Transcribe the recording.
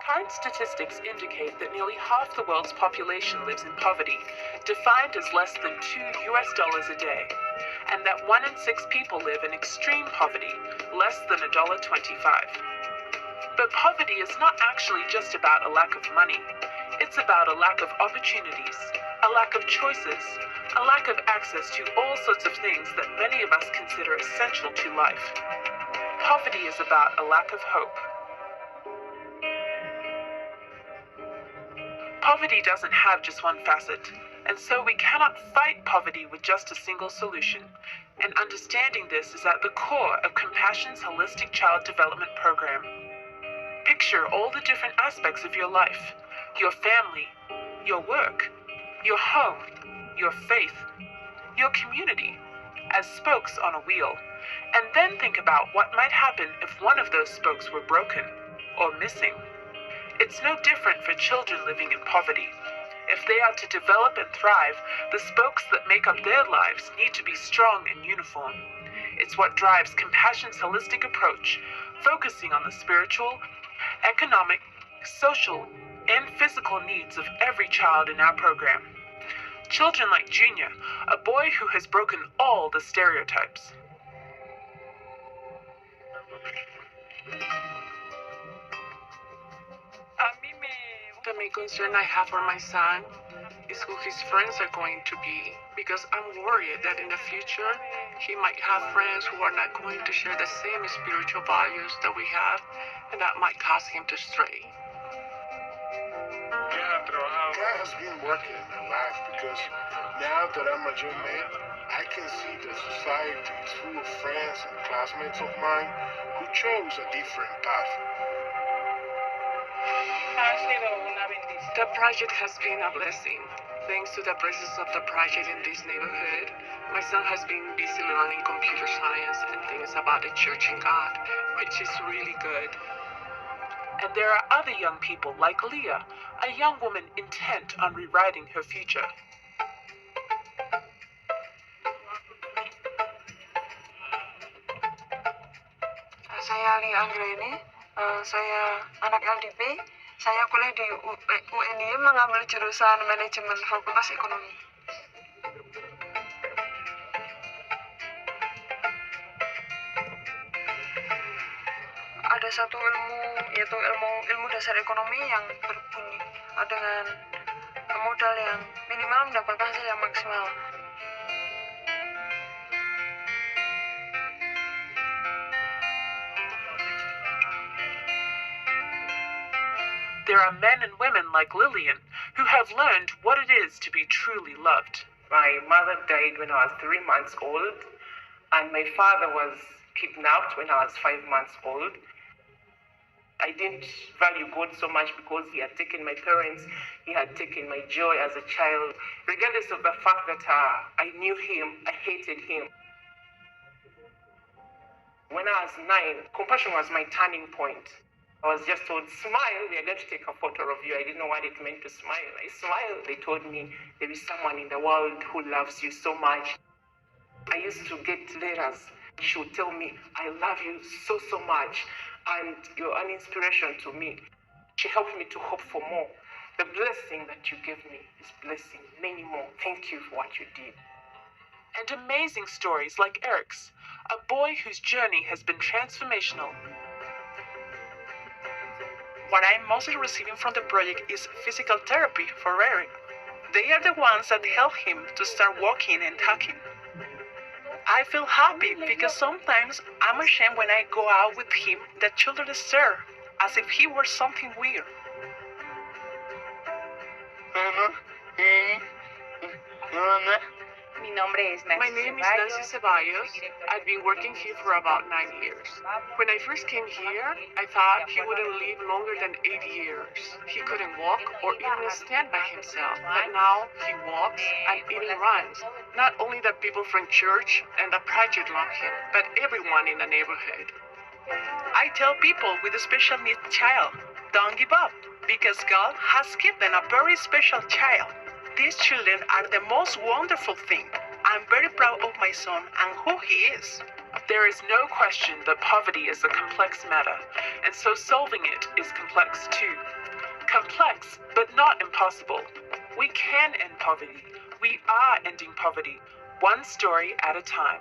Current statistics indicate that nearly half the world's population lives in poverty, defined as less than $2 a day, and that 1 in 6 people live in extreme poverty, less than $1.25. But poverty is not actually just about a lack of money. It's about a lack of opportunities, a lack of choices, a lack of access to all sorts of things that many of us consider essential to life. Poverty is about a lack of hope. Poverty doesn't have just one facet, and so we cannot fight poverty with just a single solution. And understanding this is at the core of Compassion's holistic child development program. Picture all the different aspects of your life, your family, your work, your home, your faith, your community, as spokes on a wheel, and then think about what might happen if one of those spokes were broken or missing. It's no different for children living in poverty. If they are to develop and thrive, the spokes that make up their lives need to be strong and uniform. It's what drives Compassion's holistic approach, focusing on the spiritual, economic, social, and physical needs of every child in our program. Children like Junior, a boy who has broken all the stereotypes. The main concern I have for my son is who his friends are going to be, because I'm worried that in the future he might have friends who are not going to share the same spiritual values that we have, and that might cause him to stray. God has been working in my life, because now that I'm a young man, I can see that society is full of friends and classmates of mine who chose a different path. The project has been a blessing. Thanks to the presence of the project in this neighborhood, my son has been busy learning computer science and things about the church and God, which is really good. And there are other young people like Leah, a young woman intent on rewriting her future. Saya Lia Anggreni, saya anak LDP. Saya kuliah di UNY mengambil jurusan manajemen Fakultas Ekonomi. Ada satu ilmu, yaitu ilmu dasar ekonomi yang berbunyi dengan modal yang minimal mendapatkan hasil yang maksimal. There are men and women like Lillian who have learned what it is to be truly loved. My mother died when I was 3 months old, and my father was kidnapped when I was 5 months old. I didn't value God so much because he had taken my parents, he had taken my joy as a child. Regardless of the fact that I knew him, I hated him. When I was 9, Compassion was my turning point. I was just told, smile, we are going to take a photo of you. I didn't know what it meant to smile. I smiled. They told me, there is someone in the world who loves you so much. I used to get letters. She would tell me, I love you so, so much. And you're an inspiration to me. She helped me to hope for more. The blessing that you gave me is blessing many more. Thank you for what you did. And amazing stories like Eric's, a boy whose journey has been transformational. What I'm mostly receiving from the project is physical therapy for Eric. They are the ones that help him to start walking and talking. I feel happy because sometimes I'm ashamed when I go out with him that children stare as if he were something weird. My name is Nancy Ceballos. I've been working here for about 9 years. When I first came here, I thought he wouldn't live longer than 8 years. He couldn't walk or even stand by himself, but now he walks and even runs. Not only the people from church and the project love him, but everyone in the neighborhood. I tell people with a special needs child, don't give up, because God has given a very special child. These children are the most wonderful thing. I'm very proud of my son and who he is. There is no question that poverty is a complex matter, and so solving it is complex too. Complex, but not impossible. We can end poverty. We are ending poverty, one story at a time.